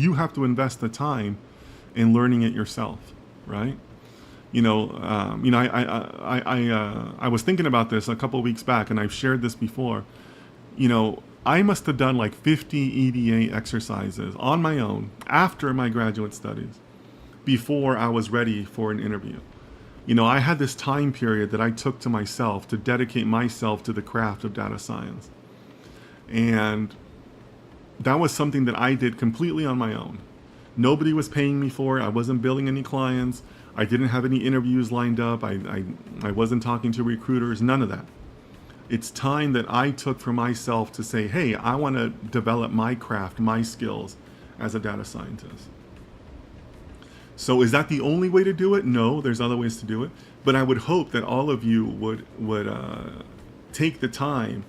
You have to invest the time in learning it yourself, right? I was thinking about this a couple of weeks back, and I've shared this before. I must have done like 50 EDA exercises on my own after my graduate studies before I was ready for an interview. I had this time period that I took to myself to dedicate myself to the craft of data science. And that was something that I did completely on my own. Nobody was paying me for it. I wasn't billing any clients. I didn't have any interviews lined up. I wasn't talking to recruiters, none of that. It's time that I took for myself to say, hey, I want to develop my craft, my skills as a data scientist. So is that the only way to do it? No, there's other ways to do it. But I would hope that all of you would take the time,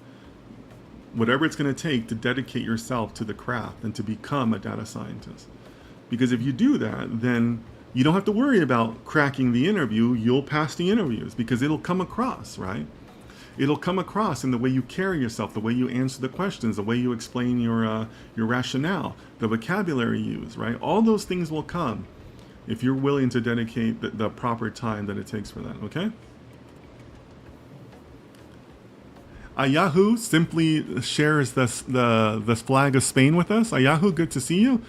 whatever it's going to take, to dedicate yourself to the craft and to become a data scientist. Because if you do that, then you don't have to worry about cracking the interview. You'll pass the interviews because it'll come across, right? It'll come across in the way you carry yourself, the way you answer the questions, the way you explain your rationale, the vocabulary used, right? All those things will come if you're willing to dedicate the proper time that it takes for that, okay? Ayahu simply shares the flag of Spain with us. Ayahu, good to see you.